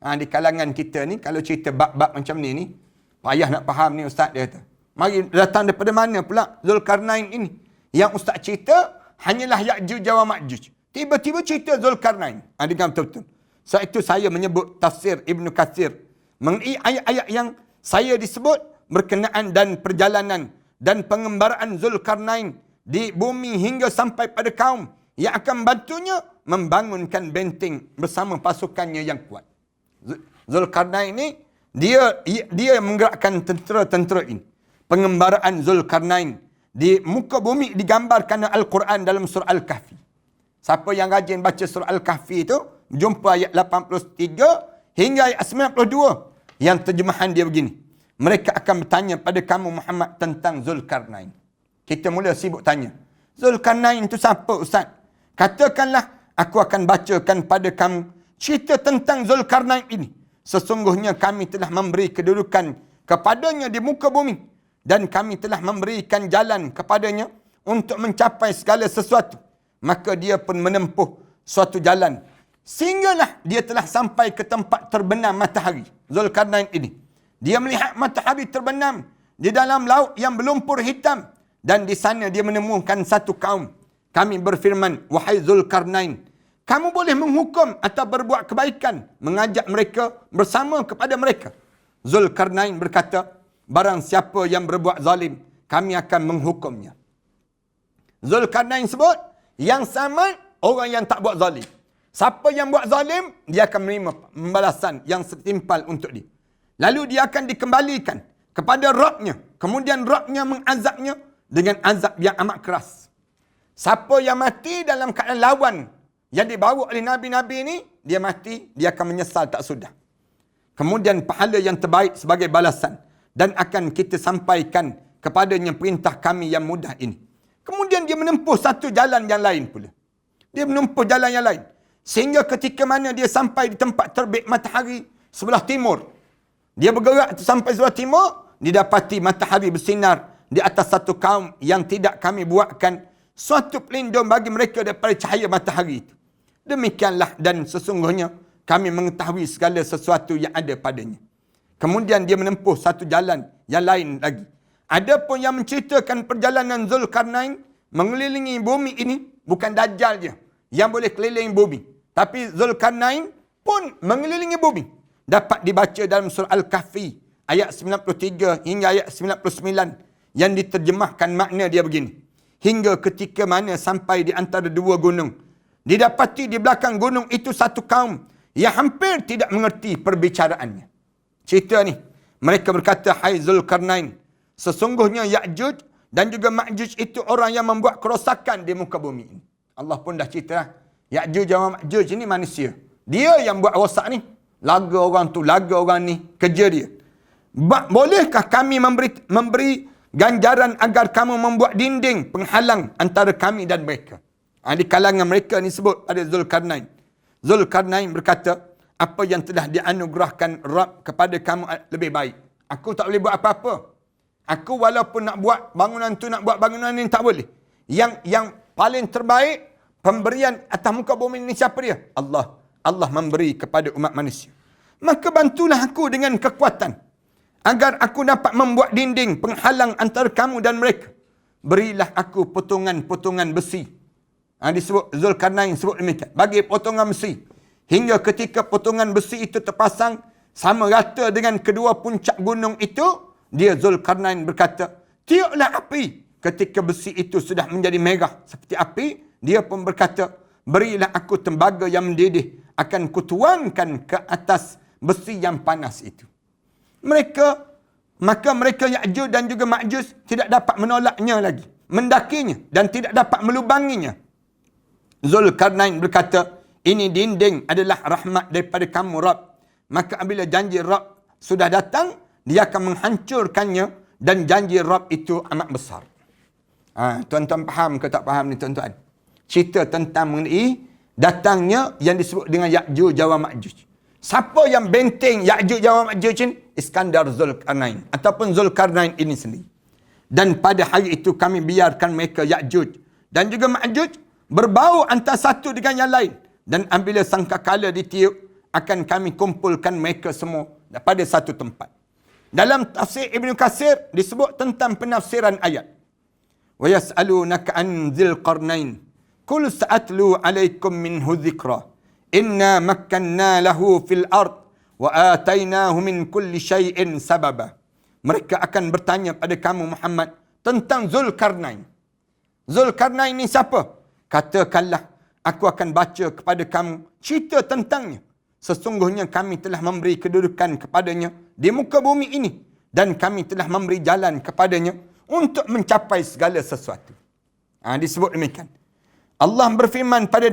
Di kalangan kita ni, kalau cerita bab-bab macam ni, payah nak faham ni ustaz, dia kata. Mari datang daripada mana pula Zulkarnain ini? Yang ustaz cerita hanyalah Ya'juj wa Ma'juj. Tiba-tiba cerita Zulkarnain. Dengan betul-betul. Sebab itu saya menyebut tafsir Ibn Katsir mengenai ayat-ayat yang saya disebut berkenaan dan perjalanan dan pengembaraan Zulkarnain di bumi hingga sampai pada kaum yang akan bantunya membangunkan benteng bersama pasukannya yang kuat. Zulkarnain ini, dia menggerakkan tentera-tentera ini. Pengembaraan Zulkarnain di muka bumi digambarkan Al-Quran dalam surah Al-Kahfi. Siapa yang rajin baca surah Al-Kahfi itu, jumpa ayat 83 hingga ayat 92. Yang terjemahan dia begini. Mereka akan bertanya pada kamu Muhammad tentang Zulkarnain. Kita mula sibuk tanya. Zulkarnain itu siapa ustaz? Katakanlah, aku akan bacakan pada kamu cerita tentang Zulkarnain ini. Sesungguhnya kami telah memberi kedudukan kepadanya di muka bumi. Dan kami telah memberikan jalan kepadanya untuk mencapai segala sesuatu. Maka dia pun menempuh suatu jalan. Sehinggalah dia telah sampai ke tempat terbenam matahari. Zulkarnain ini. Dia melihat matahari terbenam di dalam laut yang berlumpur hitam. Dan di sana dia menemukan satu kaum. Kami berfirman, wahai Zulkarnain, kamu boleh menghukum atau berbuat kebaikan, mengajak mereka bersama kepada mereka. Zulkarnain berkata, barang siapa yang berbuat zalim, kami akan menghukumnya. Zulkarnain sebut, yang sama orang yang tak buat zalim. Siapa yang buat zalim, dia akan menerima pembalasan yang setimpal untuk dia. Lalu dia akan dikembalikan kepada Rabbnya. Kemudian Rabbnya mengazabnya dengan azab yang amat keras. Siapa yang mati dalam keadaan lawan yang dibawa oleh Nabi-Nabi ini, dia mati, dia akan menyesal tak sudah. Kemudian pahala yang terbaik sebagai balasan. Dan akan kita sampaikan kepadanya perintah kami yang mudah ini. Kemudian dia menempuh satu jalan yang lain pula. Dia menempuh jalan yang lain. Sehingga ketika mana dia sampai di tempat terbit matahari sebelah timur. Dia bergerak sampai sebelah timur, didapati matahari bersinar di atas satu kaum yang tidak kami buatkan suatu pelindung bagi mereka daripada cahaya matahari itu. Demikianlah, dan sesungguhnya kami mengetahui segala sesuatu yang ada padanya. Kemudian dia menempuh satu jalan yang lain lagi. Ada pun yang menceritakan perjalanan Zulkarnain mengelilingi bumi ini, bukan Dajjal je yang boleh keliling bumi. Tapi Zulkarnain pun mengelilingi bumi. Dapat dibaca dalam surah Al-Kahfi ayat 93 hingga ayat 99 yang diterjemahkan makna dia begini. Hingga ketika mana sampai di antara dua gunung. Didapati di belakang gunung itu satu kaum yang hampir tidak mengerti perbicaraannya. cerita ni. Mereka berkata, hai Zulkarnain, sesungguhnya Ya'juj dan juga Ma'juj itu orang yang membuat kerosakan di muka bumi ini. Allah pun dah cerita lah. Ya'juj dan Ma'juj ini manusia. Dia yang buat rosak ni. Laga orang tu, laga orang ni, kerja dia. Bolehkah kami memberi ganjaran agar kamu membuat dinding penghalang antara kami dan mereka? Di kalangan mereka ni sebut ada Zulkarnain. Zulkarnain berkata, apa yang telah dianugerahkan Rabb kepada kamu lebih baik. Aku tak boleh buat apa-apa. Aku walaupun nak buat bangunan tu, nak buat bangunan ni, tak boleh. Yang paling terbaik, pemberian atas muka bumi ni siapa dia? Allah. Allah memberi kepada umat manusia. Maka bantulah aku dengan kekuatan, agar aku dapat membuat dinding penghalang antara kamu dan mereka. Berilah aku potongan-potongan besi. Disebut Zulkarnain sebut demikian. Bagi potongan besi. Hingga ketika potongan besi itu terpasang sama rata dengan kedua puncak gunung itu, dia Zulkarnain berkata, tiuplah api. Ketika besi itu sudah menjadi merah seperti api, dia pun berkata, berilah aku tembaga yang mendidih, akan kutuangkan ke atas besi yang panas itu. Maka mereka Ya'juj dan juga Ma'juj tidak dapat menolaknya lagi, mendakinya dan tidak dapat melubanginya. Zulkarnain berkata, ini dinding adalah rahmat daripada kamu, Rabb. Maka apabila janji Rabb sudah datang, dia akan menghancurkannya, dan janji Rabb itu amat besar. Tuan-tuan faham ke tak faham ni tuan-tuan? Cerita tentang mengenai datangnya yang disebut dengan Ya'juj dan Ma'juj. Siapa yang benteng Ya'juj dan Ma'juj ini? Iskandar Zulkarnain ataupun Zulkarnain ini sendiri. Dan pada hari itu kami biarkan mereka Ya'juj dan juga Ma'juj berbau antara satu dengan yang lain. Dan apabila sangkakala ditiup, akan kami kumpulkan mereka semua pada satu tempat. Dalam tafsir Ibn Katsir disebut tentang penafsiran ayat. Wa yas'alunaka an dzil qarnain. Qul sa'atlu 'alaikum minhu dzikra. Inna makkanna lahu fil ard wa atainahu min kulli syai'in sababa. Mereka akan bertanya pada kamu Muhammad tentang Zulkarnain. Zulkarnain ni siapa? Katakanlah, aku akan baca kepada kamu cerita tentangnya. Sesungguhnya kami telah memberi kedudukan kepadanya di muka bumi ini, dan kami telah memberi jalan kepadanya untuk mencapai segala sesuatu. Disebut demikian. Allah berfirman pada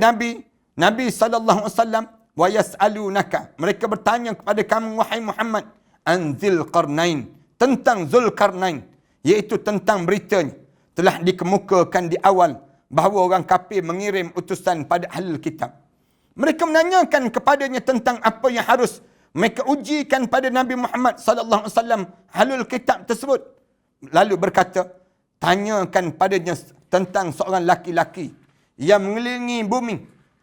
Nabi SAW, wa yas'alunaka, mereka bertanya kepada kamu wahai Muhammad, an dzil qarnain, tentang Zulkarnain, iaitu tentang beritanya telah dikemukakan di awal bahawa orang kafir mengirim utusan pada ahli kitab. Mereka menanyakan kepadanya tentang apa yang harus mereka ujikan pada Nabi Muhammad sallallahu alaihi wasallam ahlul kitab tersebut. Lalu berkata, tanyakan padanya tentang seorang laki-laki yang mengelilingi bumi,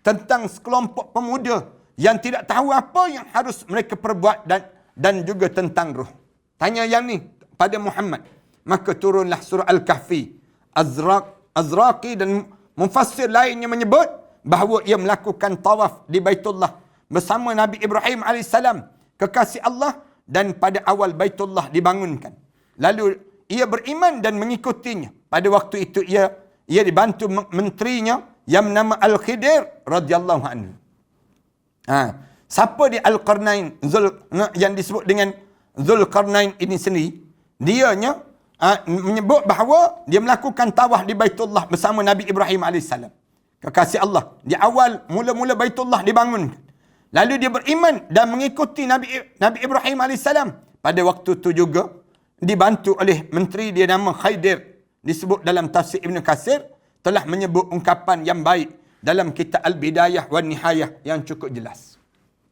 tentang sekelompok pemuda yang tidak tahu apa yang harus mereka perbuat, dan juga tentang ruh. Tanya yang ni pada Muhammad. Maka turunlah surah Al-Kahfi. Azraqi dan mufassir lainnya menyebut bahawa ia melakukan tawaf di Baitullah bersama Nabi Ibrahim AS, kekasih Allah, dan pada awal Baitullah dibangunkan. Lalu ia beriman dan mengikutinya. Pada waktu itu ia dibantu menterinya yang bernama Al-Khidir radhiyallahu anhu. Siapa di Al-Qarnain yang disebut dengan Zulkarnain ini sendiri? Dianya menyebut bahawa dia melakukan tawaf di Baitullah bersama Nabi Ibrahim AS, kekasih Allah. Di awal mula-mula Baitullah dibangunkan. Lalu dia beriman dan mengikuti Nabi Ibrahim AS. Pada waktu itu juga dibantu oleh menteri dia nama Khidir. Disebut dalam tafsir Ibn Katsir, telah menyebut ungkapan yang baik dalam kitab Al-Bidayah wan Nihayah yang cukup jelas.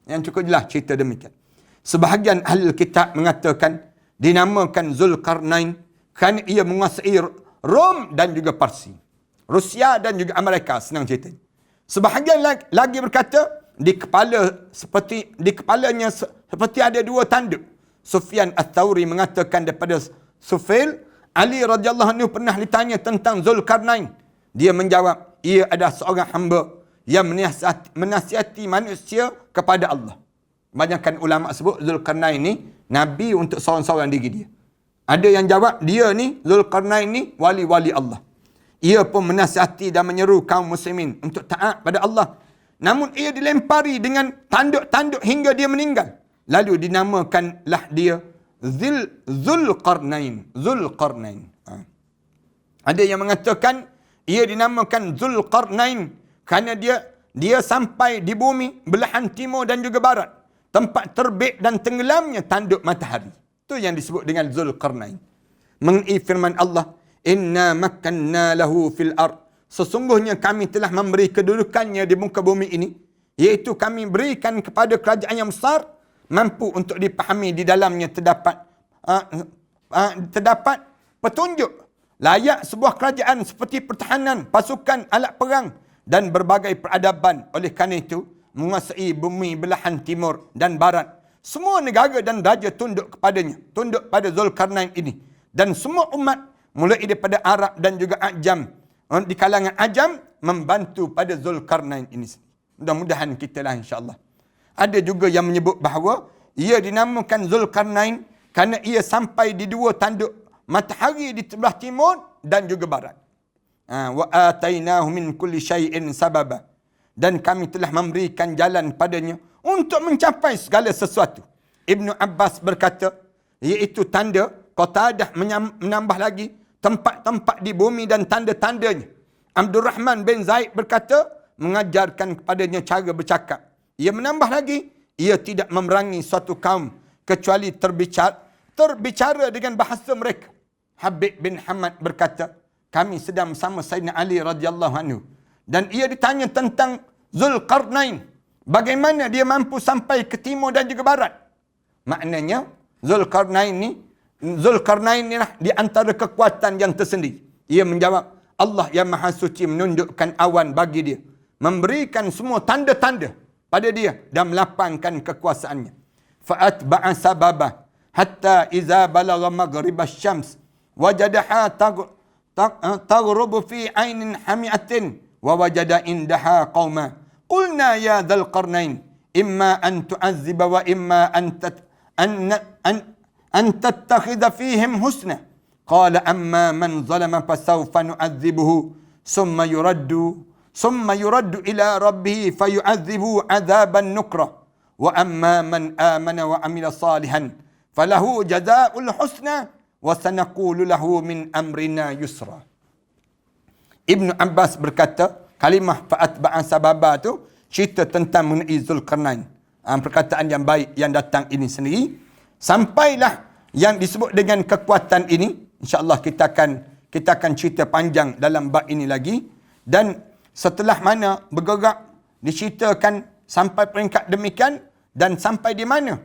Yang cukup jelas cerita demikian. Sebahagian ahli kitab mengatakan dinamakan Zulkarnain kerana ia menguasai Rom dan juga Parsi. Rusia dan juga Amerika, senang cerita. Sebahagian lagi berkata di kepalanya seperti ada dua tanduk. Sufyan Ats-Tsauri mengatakan daripada Sufail, Ali radhiyallahu anhu pernah ditanya tentang Zulkarnain. Dia menjawab, ia adalah seorang hamba yang menasihati manusia kepada Allah. Banyakkan ulama sebut Zulkarnain ni nabi untuk seorang-seorang diri dia. Ada yang jawab dia ni, Zulkarnain ni wali-wali Allah. Ia pun menasihati dan menyeru kaum muslimin untuk taat pada Allah. Namun ia dilempari dengan tanduk-tanduk hingga dia meninggal. lalu dinamakanlah dia Zulqarnain. Ada yang mengatakan ia dinamakan Zulqarnain kerana dia sampai di bumi belahan timur dan juga barat, tempat terbit dan tenggelamnya tanduk matahari. Itu yang disebut dengan Zulqarnain. Mengenai firman Allah, inna makkanna lahu fil ard, sesungguhnya kami telah memberi kedudukannya di muka bumi ini, iaitu kami berikan kepada kerajaan yang besar, mampu untuk dipahami di dalamnya terdapat petunjuk layak sebuah kerajaan seperti pertahanan, pasukan, alat perang dan berbagai peradaban. Oleh kerana itu, menguasai bumi belahan timur dan barat. Semua negara dan raja tunduk kepadanya, tunduk pada Zulkarnain ini. Dan semua umat, mulai daripada Arab dan juga Ajam, di kalangan Ajam, membantu pada Zulkarnain ini. Mudah-mudahan kita lah insyaAllah. Ada juga yang menyebut bahawa ia dinamakan Zulkarnain kerana ia sampai di dua tanduk matahari di sebelah timur dan juga barat. Wa atainahu min kulli syai'in sababa. Dan kami telah memberikan jalan padanya untuk mencapai segala sesuatu. Ibnu Abbas berkata, iaitu tanda, Qatadah menambah lagi tempat-tempat di bumi dan tanda-tandanya. Abdul Rahman bin Zaid berkata, mengajarkan kepadanya cara bercakap. Ia menambah lagi, ia tidak memerangi suatu kaum kecuali terbicara dengan bahasa mereka. Habib bin Hamad berkata, kami sedang bersama Sayyidina Ali radhiyallahu anhu dan ia ditanya tentang Zulqarnain, bagaimana dia mampu sampai ke timur dan juga barat. Maknanya Zulqarnain ni lah di antara kekuatan yang tersendiri. Ia menjawab, Allah yang Maha Suci menundukkan awan bagi dia, memberikan semua tanda-tanda pada dia dan melapangkan kekuasaannya. Fa'atba'a sababah hatta iza balagha maghribasy syams wajadaha taghrubu fi ainin hamiatin wa wajada indaha qauma qulna ya dzal qarnain imma an tu'azziba wa imma an tattakhidha fihim husna qala amma man zalama fasawfa nu'azzibuhu summa yuraddu ila rabbih fayu'azzibuhu 'adzaban nukra wa amma man amana wa 'amila salihan falahu jazaa'ul husna wa sanaqulu lahu min amrina yusra. Ibnu Abbas berkata, kalimah fa'atba'a sababa tu cerita tentang mengenai Zulkarnain. Perkataan yang baik yang datang ini sendiri. Sampailah yang disebut dengan kekuatan ini. InsyaAllah kita akan cerita panjang dalam bab ini lagi. Dan setelah mana bergerak, diceritakan sampai peringkat demikian. Dan sampai di mana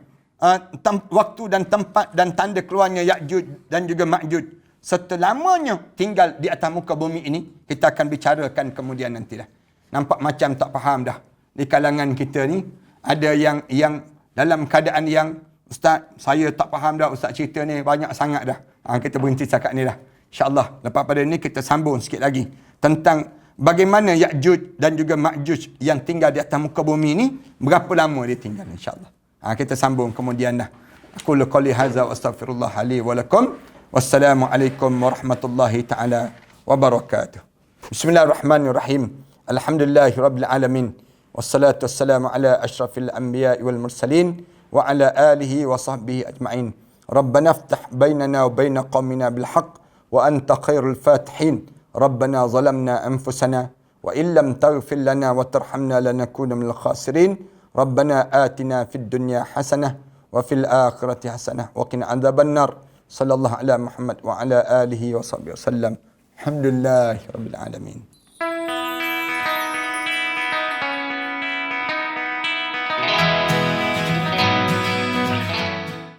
waktu dan tempat dan tanda keluarnya Ya'juj dan juga Ma'juj. Setelamanya tinggal di atas muka bumi ini, kita akan bicarakan kemudian nantilah. Nampak macam tak faham dah. Di kalangan kita ni, ada yang dalam keadaan yang, Ustaz, saya tak faham dah, Ustaz cerita ni banyak sangat dah. Kita berhenti cakap ni dah. InsyaAllah, lepas pada ni kita sambung sikit lagi. Tentang bagaimana Ya'juj dan juga Ma'juj yang tinggal di atas muka bumi ni, berapa lama dia tinggal insyaAllah. Kita sambung kemudian dah. Aku qouli hadza wa astaghfirullah li wa lakum. Wassalamualaikum warahmatullahi taala wabarakatuh. Bismillahirrahmanirrahim. Alhamdulillahirabbil alamin. Wassalatu wassalamu ala asyrafil anbiya'i wal mursalin wa ala alihi wa sahbihi ajma'in. Rabbana iftah bainana wa bain qaumina bil haqq wa anta khairul fatihin. Rabbana zalamna anfusana wa illam taghfir lana wa tarhamna lanakuna minal khasirin. Rabbana atina fid dunya hasanah wa fil akhirati hasanah wa qina adzaban nar. Sallallahu ala Muhammad wa ala alihi wa sahbihi wasallam. Alhamdulillahirabbil alamin.